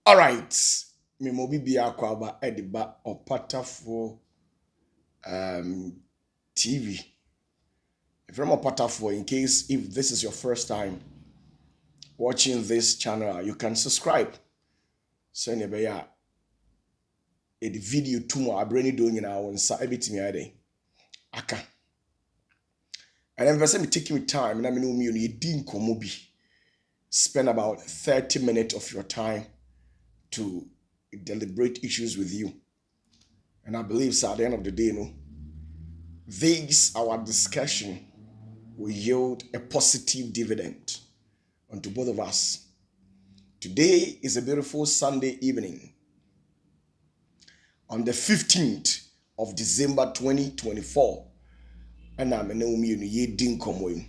All right. Me mobi bi akwaba ediba Opatafuor TV. From Opatafuor, in case if this is your first time watching this channel, you can subscribe. Send a video to my brainy doing in our inside me ade. Aka. And then person be taking me time, and I mean you didn't come spend about 30 minutes of your time to deliberate issues with you. And I believe so at the end of the day, this our discussion will yield a positive dividend unto both of us. Today is a beautiful Sunday evening on the 15th of December 2024. And I'm in ye didn't come in.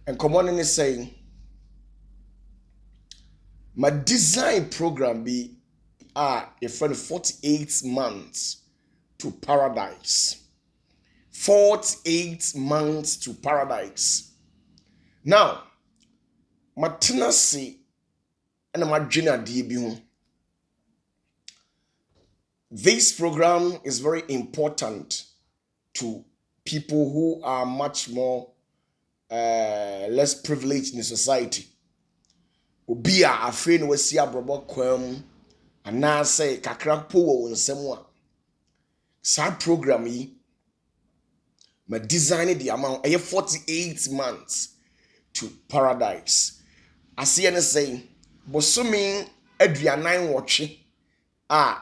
And come on is saying, my design program be a friend 48 months to paradise. 48 months to paradise. Now, my tenacity and my junior DBU. This program is very important to people who are much more less privileged in society. Obi a afraid no wasi abrobo kwam ana say kakra po wo nsem a sa program yi ma design the amount 48 months to paradise. Ase ne say bosomi aduanan wotwe a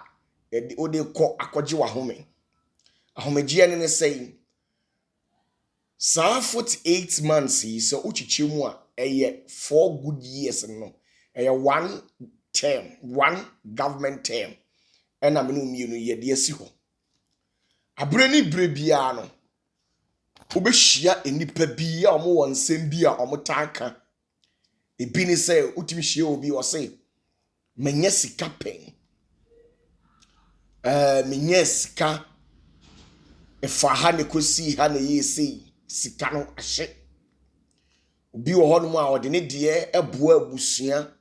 ode kɔ akɔgye wahome ahomegie ne say sa 48 months yi so uchichi mu a 4 good years no 1 term, 1 government term. And I'm no me no ye de asi ho abrani brebia no obehia enipa bi a omo won nsem bi a omo tanka ebi ni say utimi hia obi o say menye sika pen menye sika efa ha ne kosi ha ne yesi sika no ahye obi wo hono a ode ne de eboa abusua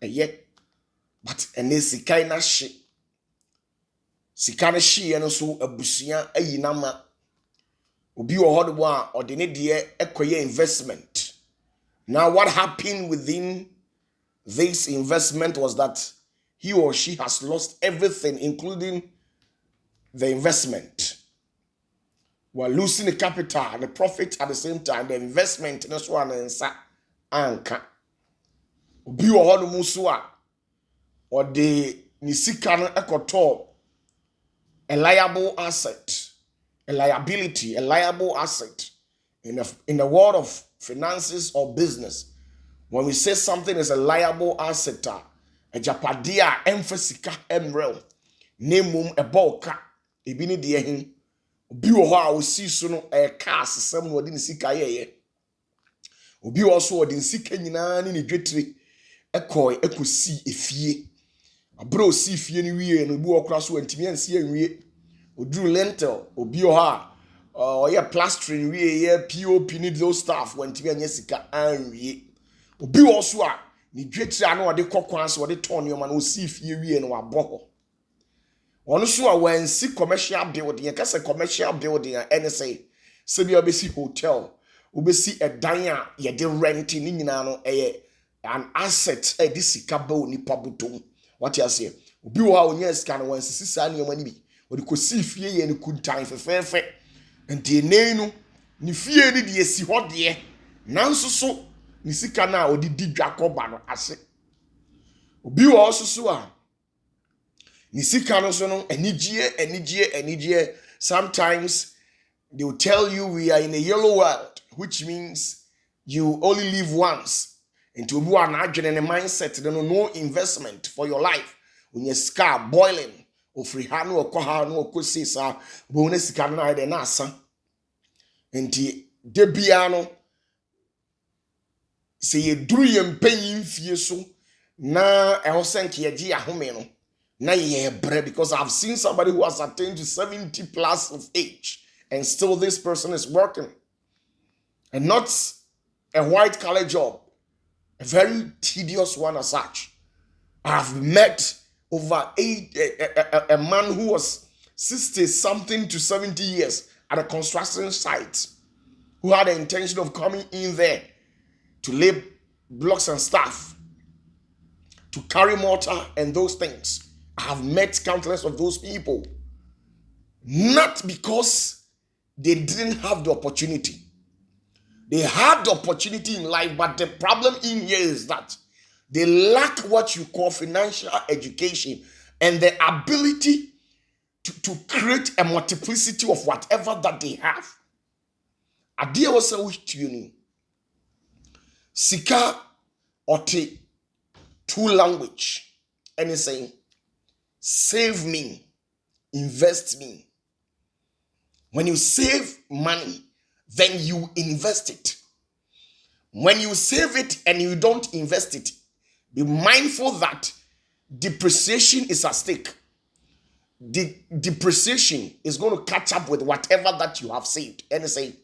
but ene sika na hye sika na hye no so abusua ayinama obi wo hono a ode ne de ekoye investment. Now what happened within this investment was that he or she has lost everything including the investment. While losing the capital and the profit at the same time, the investment that's one and anka obi wo hono muso a or the nisika no ekoto a liable asset, a liability, a liable asset in the world of finances or business. When we say something is a liable asset, a japadia emphasika emrel nemum a bolka ebini de hin obi wo ho a osi so no e car sesem no de nisika ye obi also odi nsika nyina ni dwetire ekosi efie abro si fie ni wie no bi okra so antimi ansi anwie oduru lentil obi ha oye plastering wie ye pop ni those stuff wantimi anya sika anwie obi also a ni dwetire ana ode kokwan so ode ton yo ma no si fie wie no wabɔ ono so a wansi commercial building kase commercial building and say se bia obesi hotel obesi edan a ye de rent ni nyina no an asset e di sika ba oni pabutom what you say obi wo ha onya sika no wansi sisa ne yoma ni bi odi kosi fie ye ne kuntan fefefe enti enenu ni fie ni de esi ho de nanso so ni sika na odi di dwakoba no ase obi wo so a nisika no so no enijie. Sometimes they will tell you we are in a yellow world, which means you only live once. And to be an agent and a mindset, no investment for your life. When your scar boiling, or free hand or kohano or kusisa, bonus can I the nasa. And the debiano say ye dream paying fieso na elsenki a gia homeno. Na ye bread, because I've seen somebody who has attained to 70 plus of age and still this person is working and not a white collar job, a very tedious one as such. I've met over a man who was 60 something to 70 years at a construction site who had the intention of coming in there to lay blocks and stuff, to carry mortar and those things. I have met countless of those people. Not because they didn't have the opportunity. They had the opportunity in life, but the problem in here is that they lack what you call financial education and the ability to create a multiplicity of whatever that they have. Adeɛ wɔ sɛ wotie ni. Sika ɔte two language. And it's saying, save me, invest me. When you save money, then you invest it. When you save it and you don't invest it, be mindful that depreciation is at stake. The depreciation is going to catch up with whatever that you have saved. And say,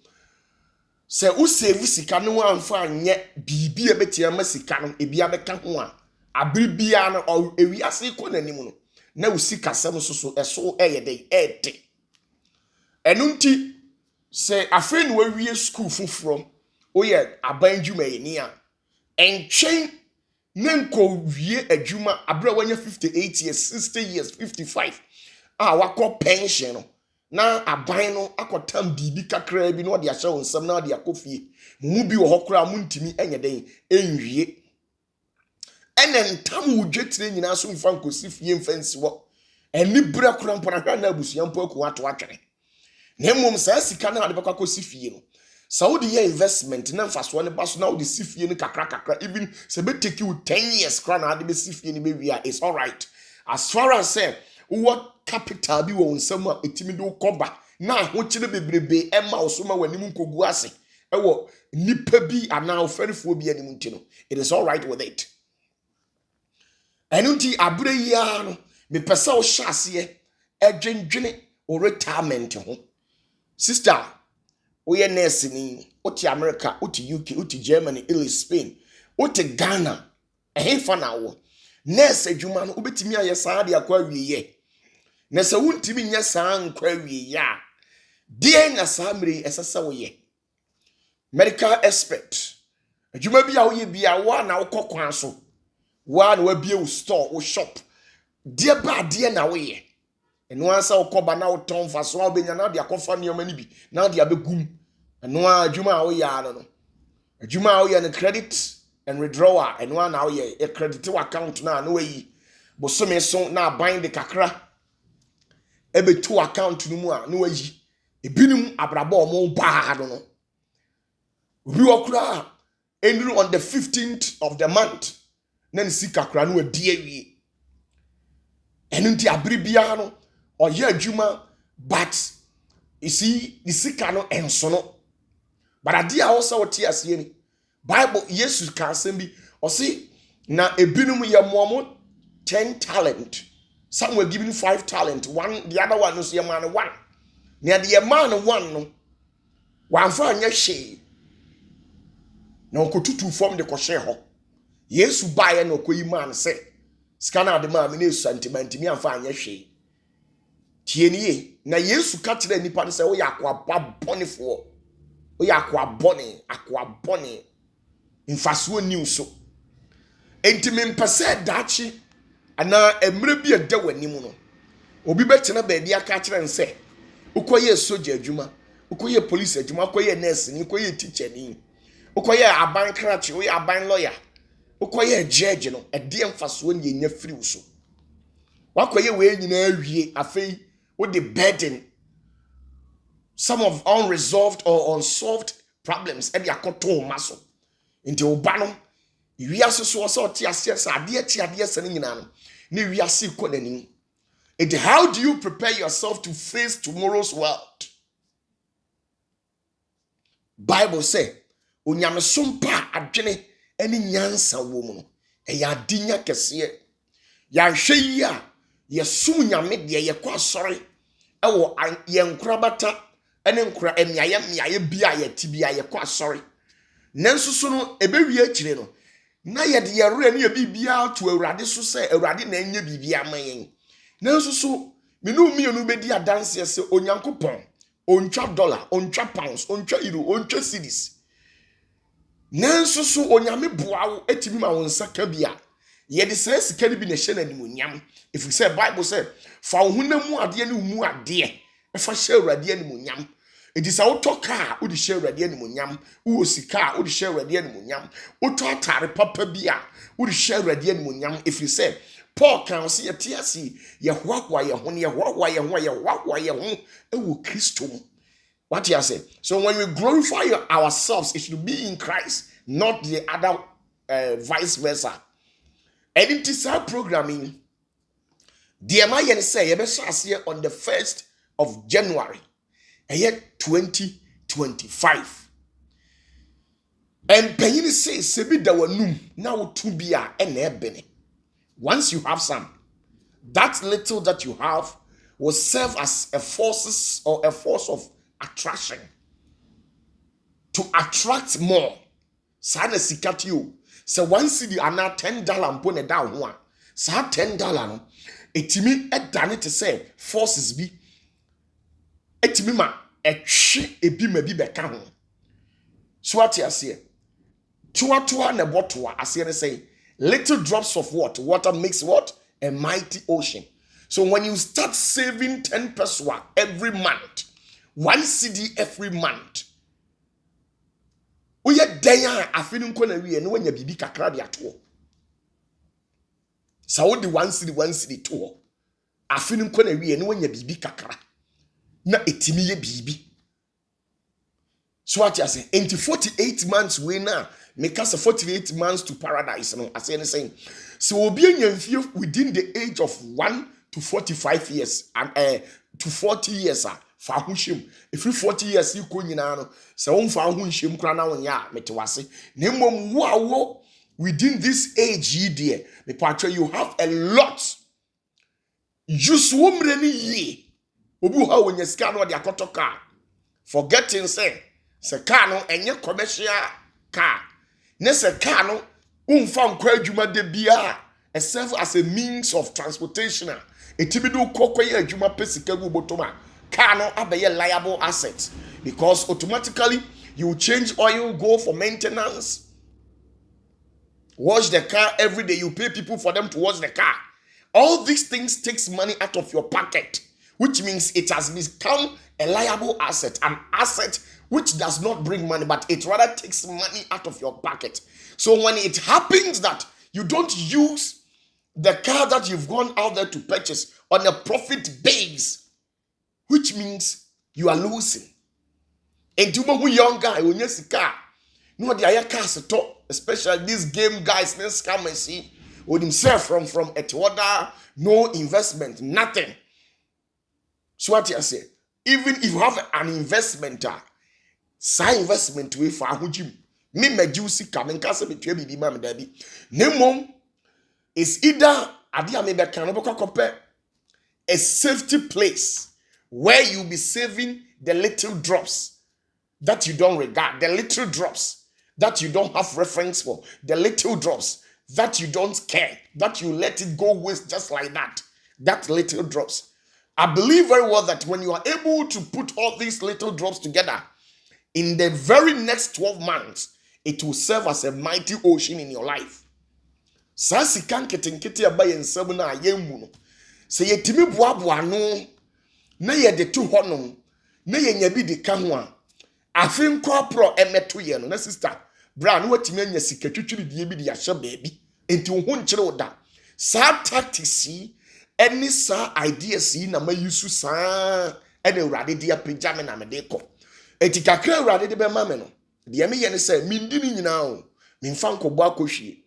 u save sika no amfa anye bibi ebetia ma sika no ebia beka ho a abribia no o ewiase ko nanim no na u sika sem so eso eyede ete. Enu nti se afre no awie school fufuro oye abanjuma yeni a entwen nenko wie adwuma abra wanya 58 years 60 years 55 wakọ pension no na aban no akotam bibi kakra bi no de ahye wonsam na de akofie mu bi wo hokora mu ntimi enyeden enwie enentam wudwetire nyina so mfa nkosi fie mfansi wo eni bra kora mpona hwa na abusuampo aku ato atwere na mmom saa sika na de bekwa kosi fie no Saudi ye investment na mfaso ne baso na wo de sifie ni kakra even se be take you 10 years kra na de be sifie ni be wia is all right as far as say what capital bi wo nsam a etimi do koba na ho kire bebrebe ema osoma wanim nkogu ase ewo nipa bi ana oferifo bi anim ntino it is all right with it enunti abure ya no me pesa wo hyase edwendwene o retirement ho sister oye nurse ni oti America oti UK oti Germany Italy Spain oti Ghana ehfa na wo nurse adwuma no obetimi ayesa de akwa wiye na se wuntimi nya saa nkwa wiye ya de na saa mire esesa wo ye medical expert adwuma bi a wo ye bia wa na wo kokwan so wa na wa bie wo store wo shop de ba de na wo ye eno ansa wo koba na wo ton fa so obenya na de akofa nioma ni bi na de abegum eno adwuma a wo ya no adwuma a wo ye no credit and withdrawal eno na wo ye e credit account na na wayi bosome so na bind the kakra ebetu account no mu a na wayi ebinum abrabo omo ba do no obi okura ending on the 15th of the month na sika kra no adi awie enu nti abribia no oye adwuma but you see the sika no enso no but ade a wo se wote ase ni Bible Jesus can say bi o see na ebinum ye momo 10 talent some were given 5 talent one the other one was your man 1 near the man 1 no wan fa anya hwe na okotutu form de ko hwe ho Yesu bae na okoyi man se scanner de man me na sentiment mi amfa anya hwe tienie na Yesu ka kire nipa ne se wo yakwa bonefo wo yakwa bone mfaso ni so enti me mpese dachi ana emre bi eda w'anim no obi betena ba bia ka kire nse ukoye soja adwuma ukoye police adwuma ukoye nurse ni ukoye teacher ni ukoye aban krachi ukoye aban lawyer ukoye judge no ede mfaso ni enya free so wakoye we nyina awie afei with the burden some of unresolved or unsolved problems e bia koto maso nti oba no wiase so so ti ase ade se nyina no ne wiase ko nanim. And how do you prepare yourself to face tomorrow's world? Bible say onyamesompa adwene eni nyansa wo mu no e ya dinya kese ya hwe yi a ye sum nyame de ye kwa sori e wo ye nkrabata ene nkra emiaye bia ye tibia ye kwa sori nanso so no ebewie akire no na ye de yere ne bibia to awurade so se awurade na enye bibia mayen nanso so me no mienu bedi adanse se onyankopon ontwa dollar ontwa pounds ontwa euro ontwa cedis nanso so onyame boawo etimi ma won saka bia ye de se sika ni bi na hye na nimonyam if we say bible say fa wo hunamu ade ne mu ade e fa hye awurade animonyam edi sa wotoka wo de hye awurade animonyam wo sika wo de hye awurade animonyam woto atare papa bia wo de hye awurade animonyam if you say Paul can see a tiasi ye hwahwa ye ho ye hwahwa ye ho ye hwahwa ye ho e wo Kristo. What you say? So when we glorify ourselves, it should be in Christ, not the other vice versa. And it is our programming. The MR say here on the 1st of January, and yet 2025. And Penny says, Sebi da wanum now to be a enebene. Once you have some, that little that you have will serve as a force of attraction to attract more. Sada sikati you. So one cedi ana $10 mpone da ho a. Sa $10 no etimi edane te say forces bi. Etimi ma etwe ebi ma bi beka ho. So what you say? Toa na botoa ase ne say little drops of water makes what? A mighty ocean. So when you start saving 10 pesewa every month, 1 cedi every month, we are there afinu nkona wie no wanya bibi kakra de ato. Sa wo de 1 cedi to. Afinu nkona wie no wanya bibi kakra. Na etimi ye bibi. So what you say? Into 48 months we now make us 48 months to paradise. No, I say anything. So we'll be within the age of 1 to 45 years and to 40 years. If you 40 years, you could know. So on Fahunshim Krana ya metawase. Nemo wow within this age, ye dear. The part you have a lot. Just woman ye. Obuha when you scan what your car. Forgetting say. Se car no enye commercial car. Ne se car no umfa nkwa adwuma de bia e serve as a means of transportation. Etibidu kokwe adwuma pesika gu botoma. Car no abeye liable asset because automatically you change oil, go for maintenance, wash the car every day, you pay people for them to wash the car. All these things takes money out of your pocket, which means it has become a liable asset, an asset which does not bring money, but it rather takes money out of your pocket. So when it happens that you don't use the car that you've gone out there to purchase on a profit base, which means you are losing. And you know young guy when you see car, no the cars talk, especially these game guys, let's come and see with himself from Etiwada, no investment, nothing. So what you say? Even if you have an investment, say investment way for ahujim. Me juicy coming case between bibi mam dabi. Nemo is either adia me be kan compare a safety place where you'll be saving the little drops that you don't regard, the little drops that you don't have reference for, the little drops that you don't care, that you let it go waste just like that. That little drops. I believe very well that when you are able to put all these little drops together, in the very next 12 months, it will serve as a mighty ocean in your life. Sasi kan ketenkete abaye nsam na ayemu no. Se yetimi boaboa no, na ye de to honom, na ye nya bi de ka ho a. Afin kwa pro emeto ye no, na sister, bra no watimi anya sika twitwiri die bi de ya hye baabi. Enti wo ho nkyere wo da. Sa tactics yi, any sa ideas yi na mayusu sa, ene urade de apejame na me de ko. Eti kakra urade de be ma me no. De me ye ne say mindi ni nyina o. Me mfa nkobo akohwie.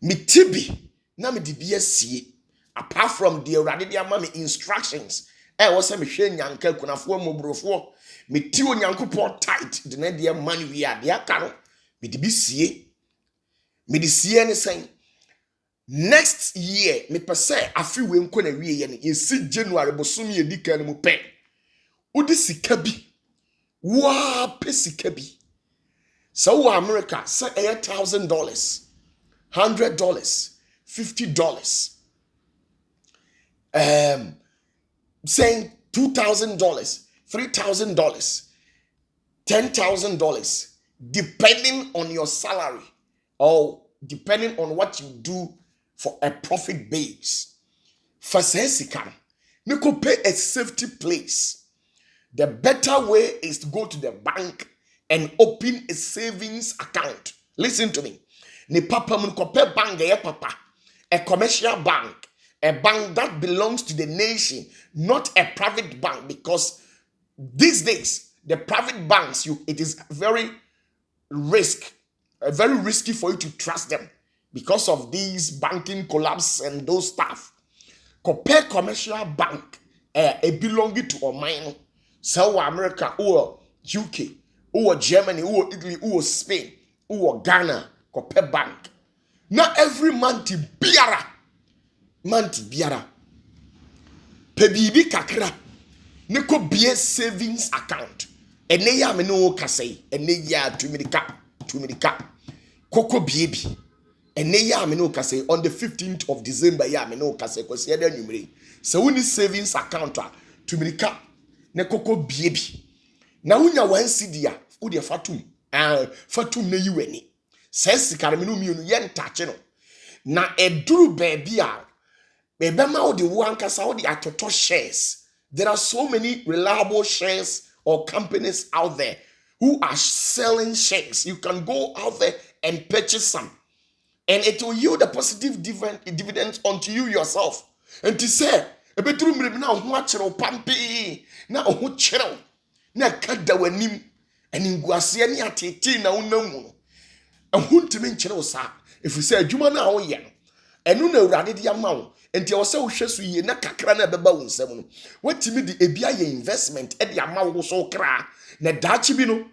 Me tibi na me de bi asie. Apart from the urade de ama me instructions. Wo say me hwe nyanka kunafo mobrofo. Me ti onyankopon tight de na de man wi ade aka no. Me de bi sie. Me de sie ne say next year me pese afi we nko na wie ye ne yesi January bosom ye dika no mu pe. Udi sika bi. Wa pesika bi. So America say $1,000, $100, $50, saying $2,000, $3,000, $10,000, depending on your salary or depending on what you do for a profit base. For Sesika, you could pay a safety place. The better way is to go to the bank and open a savings account. Listen to me. Ni papa mun kope bank papa, a commercial bank, a bank that belongs to the nation, not a private bank, because these days the private banks, it is very risky for you to trust them because of these banking collapse and those stuff. Compare commercial bank, belonging to a mine, so America or UK or Germany or Italy or Spain or Ghana, compare bank. Now every month biara, pebibi kakra, neko bie savings account. Ene ya me no kasei, ene ya tumidika, koko biebi. Ene ya me no kasei on the 15th of December ya me no kasei kwesi ede numere. So we need savings account tumidika ne koko biebi. Na unya wan sidia, u de fatum ne yiweni. Says sika me no mienu yen tache no. Na eduru baby a bebema o de wan kasa o de atoto shares. There are so many reliable shares or companies out there who are selling shares. You can go out there and purchase some, and it will yield a positive dividend unto you yourself. And to say, a bedroom now watch pampi na ohu chero na kada wanim and in guasiani atete na unamu and huntimi chero sa if you say adwuma na wo ye no enu na urade de amawo enti wo se wo hwesu ye na kakra na beba wo nsam no watimi de ebia ye investment e de amawo so kra na dachi bi no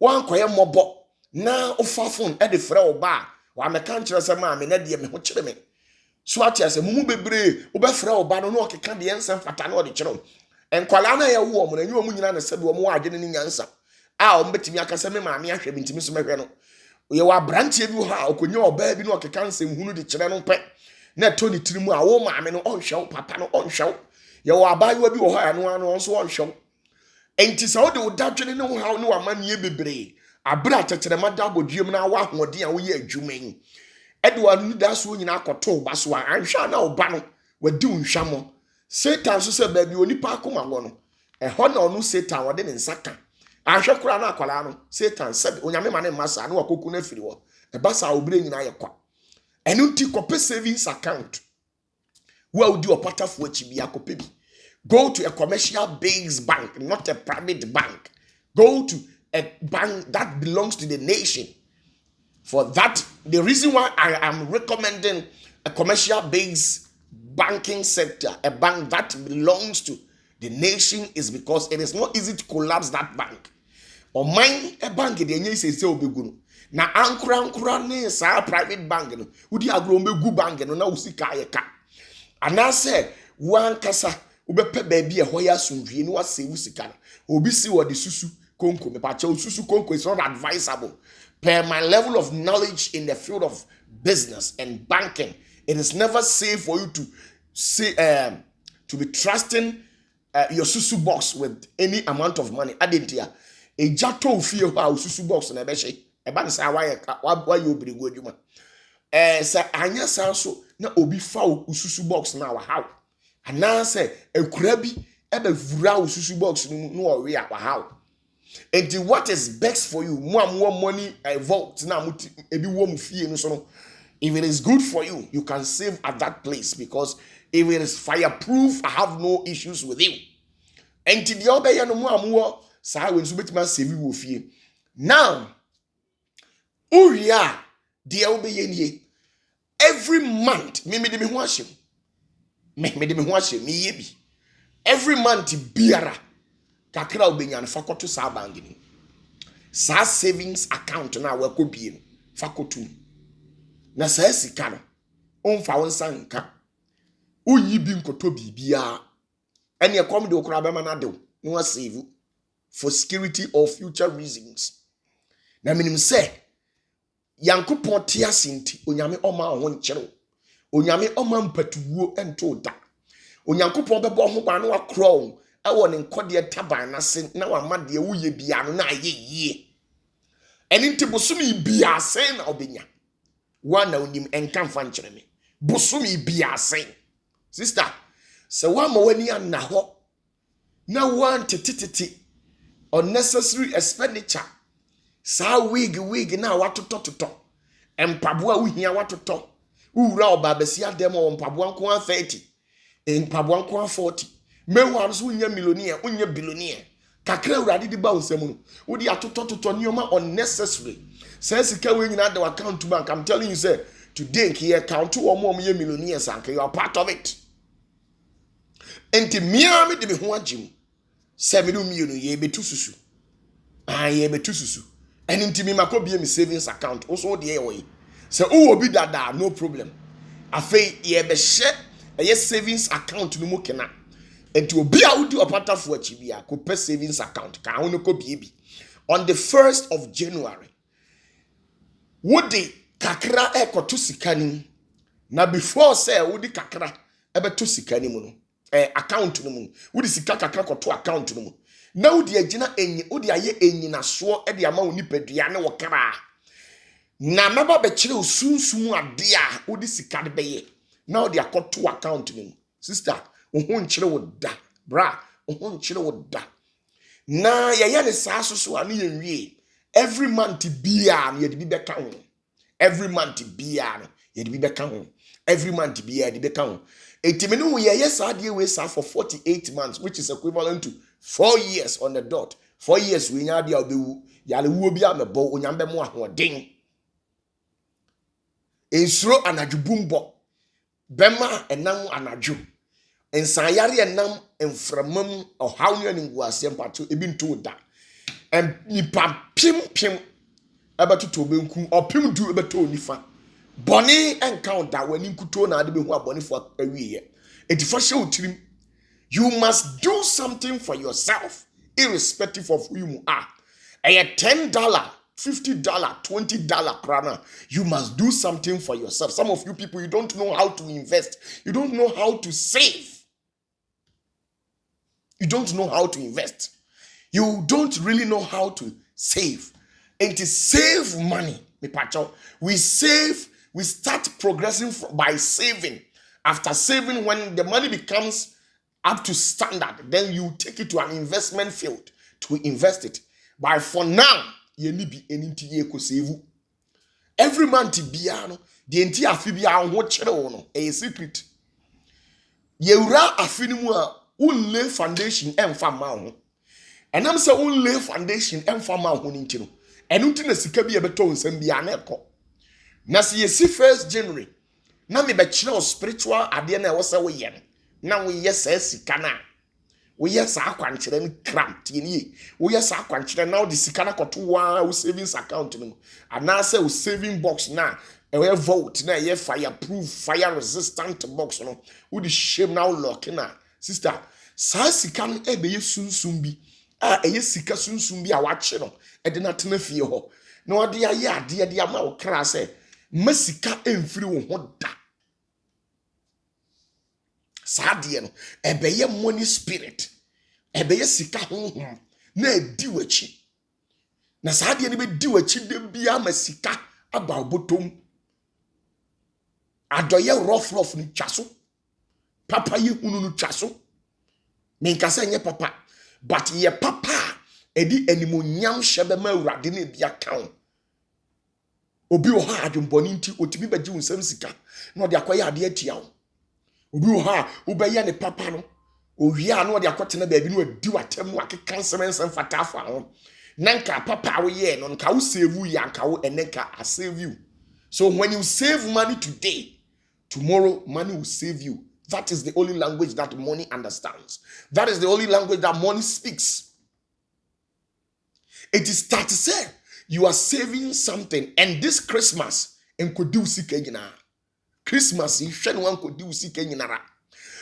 wan koye mobo na ofa phone e de frɛ wo ba wa meka nkyerɛ sɛ ma me na de me ho kyerɛ me so atia sɛ mumu bebre wo be frɛ wo ba no na okeka de ensem fata na o de kyerɛ enkwala na ye wo mo na nyi wo nyina na sɛ de wo mo adwene ni nyansa a o mbetimi aka sɛ me ma me ahwɛ me ntimi so mehwɛ no ye wa branche bi ha okonya oba bi na okeka nsem hunu de kyerɛ no pɛ na toni tirimu a wo maame no onhwɛ papa no onhwɛ ye wa abayewa bi wo ha no ano nso onhwɛ enti sɛ wo de wo dadwene ne wo ha ne wa manie bebre abra teterema da boduem na wa hoɔden a wo ye adwumen edwa nu da so nyina akoto ba so a anhwɛ na wo ba no wadi unhwamo Satan so sɛ baabi onipa akoma wo no ɛhɔ na ɔno Satan wɔde ne nsaka ahwɛ kura na akwala no Satan sɛ onyame ma ne masa na wakoku na firi wo ɛba sa obire nyina yɛ kwa ɛno nti kɔpɛ savings account wo udi Opatafuor chibi akɔpɛ bi. Go to a commercial based bank, not a private bank. Go to a bank that belongs to the nation. For that, the reason why I am recommending a commercial based banking sector, a bank that belongs to the nation, is because it is not easy to collapse that bank. Or mine a bank the enye say obegunu. Na ankura ne sa private bank no. Udi agro mbegu bank no na usika ye ka. Ana say wan kasa ubepe baby ehɔ ya sundwie no wasave sika. Obi si wo de susu konko me pa che susu konko is not advisable. Per my level of knowledge in the field of business and banking, it is never safe for you to say to be trusting your susu box with any amount of money. Adentia e jato fie ho a susu box na be hye e ba nsa wa ye obiri go adwuma sa anya sa so na obi fa susu box na wa how ana say ekura bi e be vura susu box no wo we a wa how. And what is best for you, more money vault na ebi wo mu fie no so no. If it is good for you, you can save at that place, because if it is fireproof, I have no issues with you. And the other ya no mo sa when so betima save wo fie. Now, uria the obeye nie. Every month, me de me ho ahyem. Me de me ho ahyem, me ye bi. Every month biara kakra obenya no fakoto sa bank ni. Sa savings account na wa kobie no fakoto. Na sa sika no onfa wonsa nka. Oyi bi nkoto bibia. Ene ekom de okura be ma na de no save for security or future reasons. na minim se Yankopɔn te ase nti onyame ɔma ho nkyerɛw onyame ɔma mpatuwuo ɛnto da onyankopɔn bɛbɔ ho ba no akrow ɛwɔ ne nkɔdeɛ taban nase na wama de woyɛ bia no na ayɛ yie ɛne nti bosomi bia sen na obenya wana onim enka mfa nkyerɛ me bosomi bia sen sister sɛ wama wani anna hɔ na wan tete unnecessary expenditure sa wig na watotototɔ empaboa wohia watotɔ wura oba besia dem o mpaboa nko 30 mpaboa nko 40 mewa so nya millionaire unya billionaire kakra urade di ba onsam no wodi atotototɔ nioma unnecessary say sika we nyina the account bank. I'm telling you say today here count wo mo ye millionaires and you are part of it enti mia me de me ho agim se me do mienu ye betu susu ye betu susu and enti me makobie me savings account also de ye wo se o obi dada no problem afei ye be hye savings account no mu kena enti obi a wodi Opatafuor achi bia ko pe savings account ka ho no ko bie on the 1st of January wodi kakra ekoto sikanim na before say wodi kakra ebeto sikanim no account no mu wodi sika kakra koto account no mu na wodi agina enyi wodi aye enyina so e de ama woni padua ne wokra na maba be kire osunsun ade a wodi sika de beye na wodi akoto account no mu sister wo nkire wo da bra wo nkire wo da na ye ne saa so ane ye nwie every month bia na ye de bi beka ho every month bia no ye de bi beka ho every month bia de beka ho etimene wo ye saa de we saa for 48 months which is equivalent to 4 years on the dot 4 years we nya bia obewu yale wuo bia mebo onyambe mo ahoden ensuro anadwubumbo bema enam anadwo ensayare enam enframam ohawne ninguase mpato ebi nto da nipa pim abetuto benku opim du ebeto nifa boni encounter da wani nkuto na ade behu aboni fo awiye etifo hye otirim you must do something for yourself irrespective of who you are $10 $50 $20 prana you must do something for yourself. Some of you people, you don't know how to invest, you don't know how to save. You don't know how to invest. You don't really know how to save. And to save money, we save, we start progressing by saving. After saving, when the money becomes up to standard, then you take it to an investment field to invest it. But for now, you need be any save. Every month, biano, the entire afibia watch a secret. Yewra afinimua unlay foundation emfama ho. And I'm say unlay foundation emfama ho ntino. Enu nti na sika bi ebeto nsam bia na ekọ. Na se yesi 1st January na me be kire spiritual ade na wo se wo ye na wo ye sa sika na wo ye sa akwankire ni kram tieni wo ye sa akwankire na wo de sika na koto wa wo savings account no ana say wo saving box na we vote na ye fireproof fire resistant box no wo di shame na lock na sister sa sika no ebe ye sunsun bi a eye sika sunsun bi a wache no e de na tena fie ho na wo de aye ade de ama wo kra say masika emfiri wo ho da sadie no ebe ye money spirit ebe ye sika honhom na edi wachi na sadie ne be di wachi de bia masika aba obotom adoye rough ni twaso papa ye hunu no twaso me nkasa nye papa but ye papa edi animonyam hyebe ma awurade na bia kan obi o ha adwumboni nti otimi bagi unsam sika na ode akoye ade atia wo obi o ha ubeye ne papa no ohia na ode akotena baabi no adi watem no akeka nsem fata afa ho nanka papa wo ye no nka wo save ya nka wo eneka I save you. So when you save money today, tomorrow money will save you. That is the only language that money understands. That is the only language that money speaks. It is start to say you are saving something, and this Christmas enkodu sika nyina. Christmas hwe no enkodu sika nyina ra.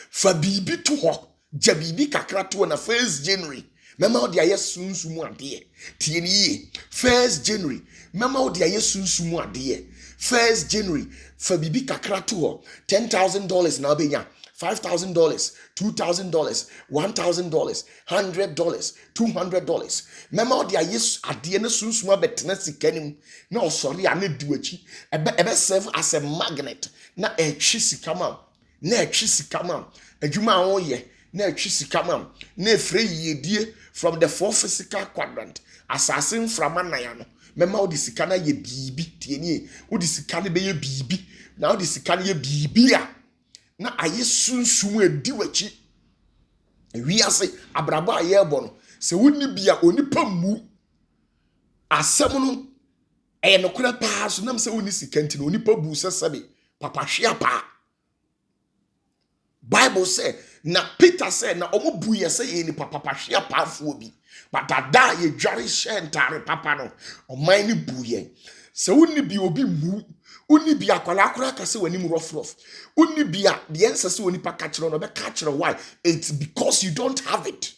Fa bibi to ho, ja bibi kakra to na 1st January. Mema wo de aye sunsumu ade. Tie ni ye. 1st January. Mema wo de aye sunsumu ade. 1st January. Fa bibi kakra to ho. $10,000 na obenya. $5,000, $2,000, $1,000, $100, $200. Mema wo de aye ade na sunsumu abetena sikanim. Na osori ane duachi. Ebe serve as a magnet. Na etwi sikama. Na etwi sikama. Adwuma wo ye. Na etwi sikama. Na efre yedie from the 4 physical quadrant. Assassin from anayano. Mema wo de sikana ye bibi. Tieni. Wo de sikana be ye bibi. Na wo de sikana ye bibi a. Na aye sunsumu edi wachi. Wiase abrabo aye ebo no. Se wonni bia onipa mu. Asem no eye nokura pa so nam se wonni sikanti no onipa bu sesebe. Papa hwea pa. Bible say na Peter said na omo bu ye say ye ni papa hwea pa fo bi. But ada ye dware hye ntare papa no. Oman ni bu ye. Se wonni bi obi mu. Uni bia kwala kase wanim rough. Uni bia the answer se woni pa kachiro no be kachiro why? It's because you don't have it.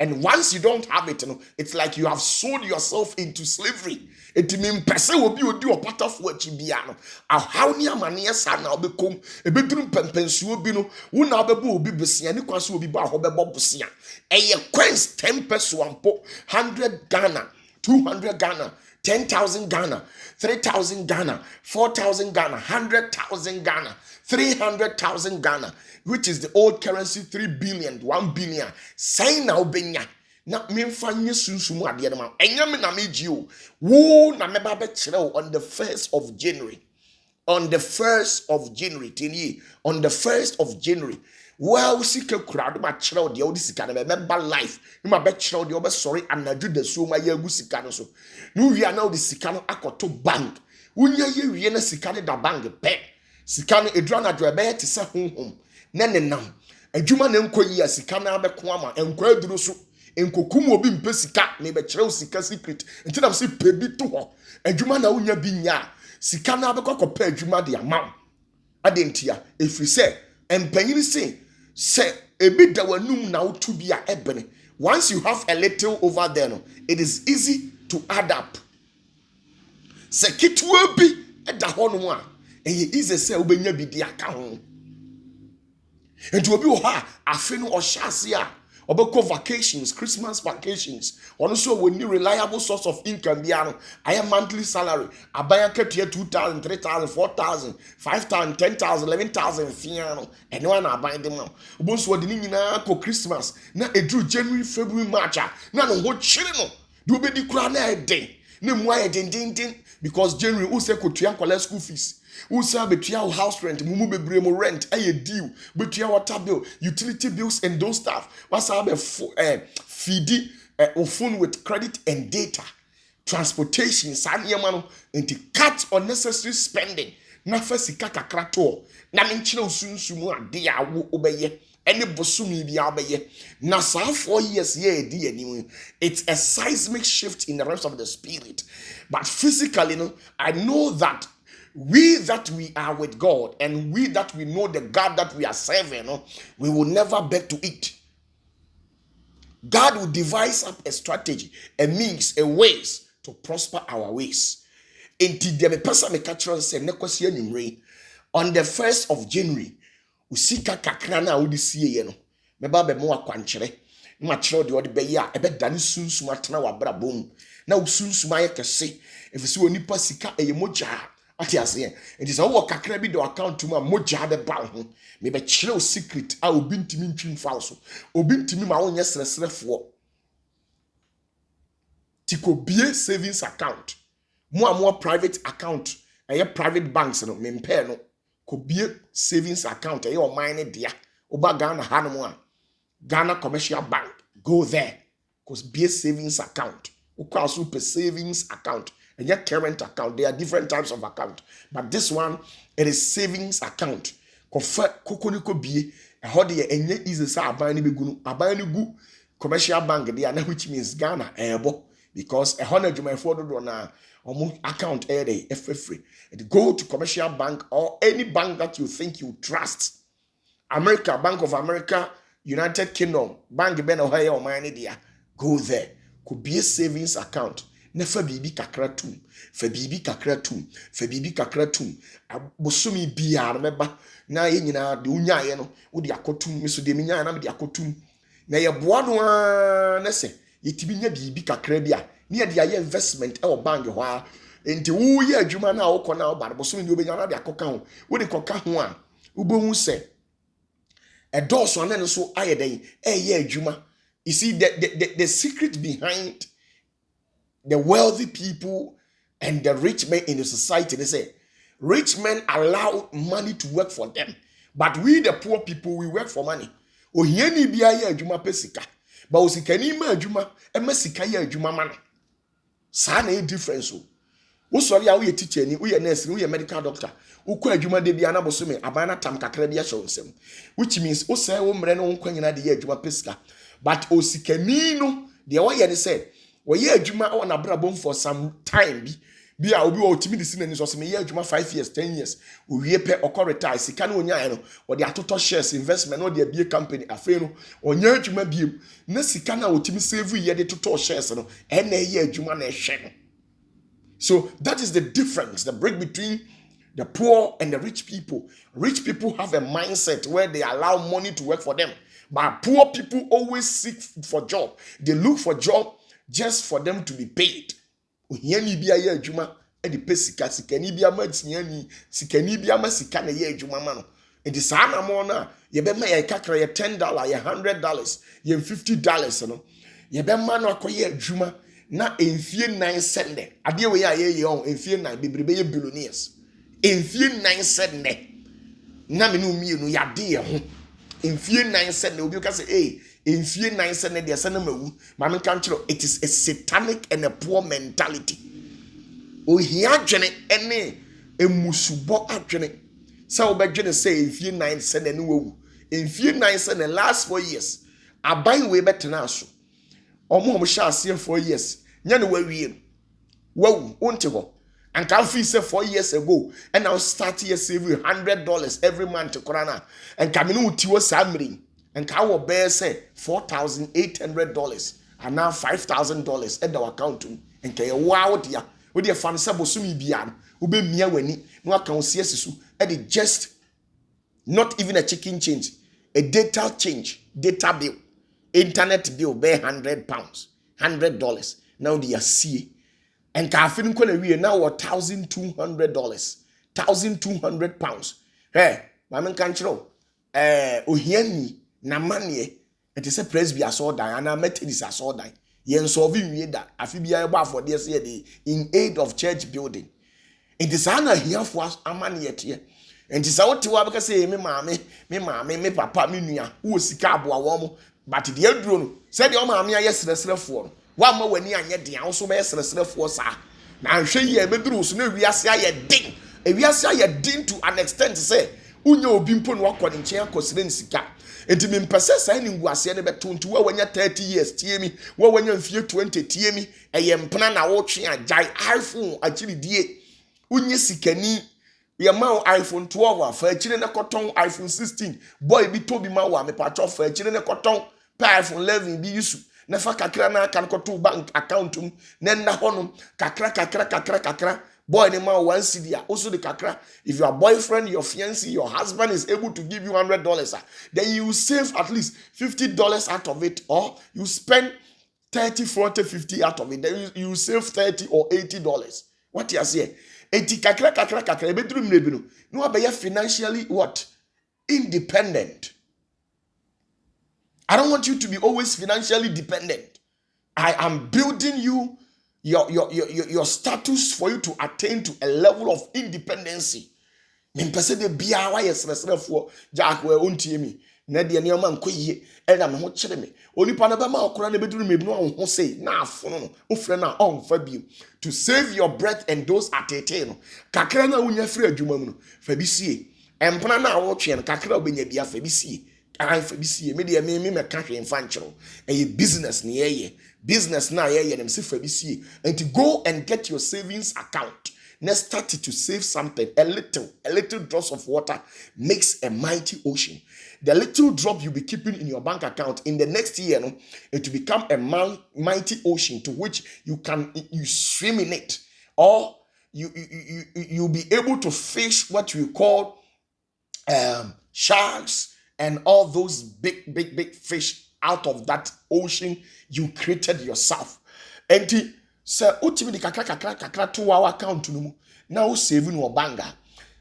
And once you don't have it, it's like you have sold yourself into slavery. It mean person will be odi Opatafuor chibia no. How ni amane sa na obekom ebedrum pempensuo bi no. Wo na obebo obi besia ni kwaso obi ba ho bebo bosia. Eye quest 10 peso ampo 100 Ghana, 200 Ghana, 10,000 Ghana, 3,000 Ghana, 4,000 Ghana, 100,000 Ghana, 300,000 Ghana, which is the old currency 3 billion, 1 billion. Say now benya. Na memfa nye sunsumu ade ma. Enya me na meji o. Wo na meba be kire on the 1st of January. On the 1st of January, tini. On the 1st of January. Well, sika kurado ma kire o de o sika na member life. Ni ma be kire o de o be sorry anaju de so ma ya gu sika no so. Nu wi ana o de sika no akoto bank. Unya ye wi na sika ne da bank pe. Sika no edura na do e be te se honhom. Na nenam. Adwuma na enkoyi ya sika na abeko ama enko aduru so. Enkokum obi mpe sika me be kire o sika secret. Nti na se pe bi to ho. Adwuma na unya bi nya. Sika na abeko kopa adwuma de amam. Adentia efri se empanyini say ebi da wanum na utu bi a ebene. Once you have a little over there, no, it is easy to add up. Se kitwa bi eda ho no a, eye easy say obenya bi di aka ho. Enti obi wo ha afi no o hyase a obeko vacations, Christmas vacations. Ono so woni reliable source of income bia no. Aya monthly salary, abaya katua 2,000, 3,000, 4,000, 5,000, 10,000, 11,000 fiano. Eno na abaya dem no. Obonso wodi ni nyina ko Christmas na edru January, February, March na no ho chire no. De obedi kura na eden. Na mu aye den because January who say ko tua collect school fees. Who say betua house rent, mumu bebre mo rent, aye deal, betua water bill, utility bills and those stuff. What's have feedi phone with credit and data, transportation, sanyamano, and to cut unnecessary spending. Na fasika kakra to. Na menchire osunsumu ade ya wo obeye. Any bosumi bi abeye. Na sa 4 years ye di anim. It's a seismic shift in the realms of the spirit. But physically, I know that we that we are with God and we that we know the God that we are serving, we will never beg to eat. God will devise up a strategy, a means, a ways to prosper our ways. Until the person me catch on say nekwasi anwumre on the 1st of January, usika kakra na odi sie no. Meba be mo akwankyere. Ma kyerɛ de odi be ya ebe dane sunsum atena wa brabom. Na usunsum aye kese. Efisi onipa sika eye moja. Ati ase. It is all kakra bi do account to ma moja be ba ho. Me be kyerɛ o secret a obi ntimi ntwi mfa so. Obi ntimi ma wonye sresrefo. Tiko bie savings account. More private account. Private banks no me mpe no. Ko bie savings account o mine dia. Oba Ghana hanom Ghana Commercial Bank. Go there. Cause bie savings account. Uko super savings account. And your current account, there are different types of account, but this one it is savings account. Kokoniko be a hodi enye easy sa abani begunu abani gu commercial bank there, which means Ghana ebo because a 100 my for na account day free. Go to commercial bank or any bank that you think you trust. America, Bank of America, United Kingdom, Bank Ben Ohio or money there. Go there. Could be a savings account. Never bibi kakra tum. Fe bibi kakra tum. Fe bibi kakra tum. Bosumi biya remember. Na ye nyina de unya ye no. Wo de akotum meso de minya na me de akotum. Na ye boa no na se yetibi nya bibi kakra bia. Ne ye de aye investment e o bank ho a. Enti wo ye adwuma na wo kɔ na wo ba bosumi de obenya na de akoka ho. Wo de koka ho a. Wo bohu se a dose one and so aye den yeah juma. You see the secret behind the wealthy people and the rich men in the society, they say rich men allow money to work for them, but we the poor people, we work for money. O hieni bia ye juma pesika, but o sikani ma juma e mesika ye juma man. Sa na e difference o. Wo sori a wo ye teacher ni, wo ye nurse ni, wo ye medical doctor. Ukwa adwuma de bia na bosome abana tam kakra bia hye onsem, which means o say wo mre no nkwa nyina de ye adwuma pesika, but o sikani no de wo ye ne say wo ye adwuma o na brabom for some time bia obi wo timi de sinani so se me ye adwuma 5 years 10 years o wie pe okọ retire sika na onya no wo de atoto shares investment no de bia company afi no onya adwuma biem na sika na o timi save ye de toto shares no na ye adwuma na ehwe no. So that is the difference, the break between the poor and the rich people. Rich people have a mindset where they allow money to work for them. But poor people always seek for job. They look for job just for them to be paid. Ohiani bia ye adwuma e de pesika sikani bia ma tiani sikani bia ma sika na ye adwuma ma no. E de sa na mo na ye be ma ye kakra ye $10, ye $100, ye $50 no. Ye be ma no akoye adwuma na enfie 9 sende. Ade we ya ye on enfie 9 bebrebe ye billionaires. Enfie 9 sende. Na me no mienu ya de ye ho. Enfie 9 sende obi ka say enfie 9 sende de sende mawu. Ma me kan kiro, it is a satanic and a poor mentality. Ohia dwene ene emusubo adwene. Sa obedwene say enfie 9 sende no wawu. Enfie 9 sende last 4 years. Aban we betena so. Omo hye ase 4 years nya ne wawie wow unte ho and can feel say 4 years ago and now start year saving $100 every month korana and can no utiwo samri and can wo bear say $4,800 and now $5,000 at our account and can wow dia we dey fan say bosumi bia wo be mia wani no account siesisu and just not even a chicken change, a data change, data bill, internet bill be £100, $100. Now they are see. And kafin kwana we now $1,200, £1,200. Hey, mama kanchiro. Ohiani na manie. It is a presby aso die and I Methodist aso die. Yen solving we that. Afi bia eba for this year in aid of church building. It is ana here for us amani yet here. And it is out to work say me papa me nua wo sika aboa wo mo but the aduro no said your maame ayesresrefo no wa ma wani anye den wo so be yesresrefo sa na hwe yi ebeduru so na wiase ayedin wiase ayedin to an extent say unya obi mpo no akọ ne nchen akosire nsika enti me mpese sai ni nguase ne beto ntu wa wanya 30 years tie mi wa wanya mfie 20 tie mi eye mpena na wo twe ajai iPhone akiri die unye sikani ye ma iPhone 12 afa akire ne koton iPhone 16 boy bi to bi ma wa me patcho fa akire ne koton iPhone 11 bi yusu na fa kakra na kan koto bank account na na honum kakra boy ne ma 1 cedi a also the kakra. If your boyfriend, your fiancé, your husband is able to give you $100 then you save at least $50 out of it, or you spend 30, 40, 50 out of it, then you save $30 or $80. What you say? Eti kakra ebeduru mrebi no no abeya financially what? Independent. I don't want you to be always financially dependent. I am building you your status for you to attain to a level of independency. Mempese de bia wa yesresrefo jack we ontie mi na de ne ma nkoyie ena me ho kire me onipa na be ma okora na beduru mebi no ho sei na afono no ofre na onfa bi to save your breath and those atete no kakra na unya free adwuma mu no fa bi sie empana na wo twe no kakra obenya bia fa bi sie an fa bi sie me de me ka hwe mfa nkyero eye business na ye business na ye dem se fa bi sie and to go and get your savings account Let's start to save something. A little drops of water makes a mighty ocean. The little drop you'll be keeping in your bank account in the next year, no, it will become a mighty ocean to which you swim in it, or you'll be able to fish what we call sharks and all those big fish out of that ocean you created yourself. And so ultimately kakra to our account no mu now saving your banga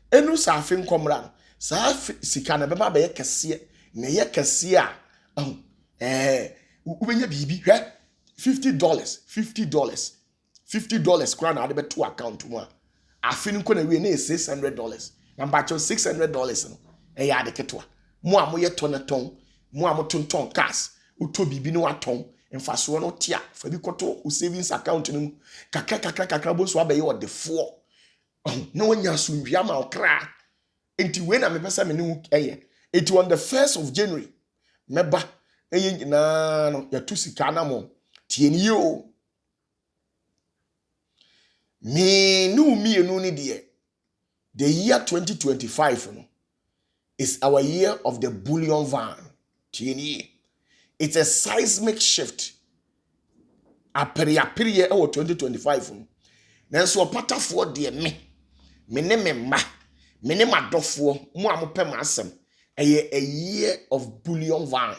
enu sa afi nkomra no sa sika na bema be kese na ye kese a ubenya bibi hwe $50 kwa na ade be to account mu a afi nko na we na $600 na mbacho $600 no ya ade ketwa mu a mo ye toneton mu a mo tonton cars uto bibi no aton mfaso no tia fa bi koto o savings account no kakra bo so abaye o de fo no nya so ndua ma okra enti we na me pesa me ne eye enti on the 1st of January meba eye nyina no ya tu sika na mo tie ni o me no mi enu ni de the year 2025 no is our year of the bullion van tie ni. It's a seismic shift. Apere o 2025. Nanso Opatafuor de me ne me ma me ne madofo mu amopem asem. Eye a year of bullion van.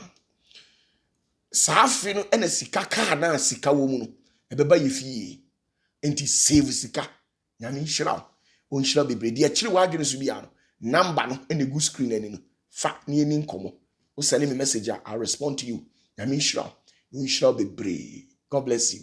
Saafi no ena sika ka na sika wo mu no. Ebeba ye fie. Enti save sika. Nyame nhira. O nhira bebre de akire wa adwene so bia no. Number no ena gu screen ani no. Fa ne ani nkomo. Send me a message, I'll respond to you. God bless you.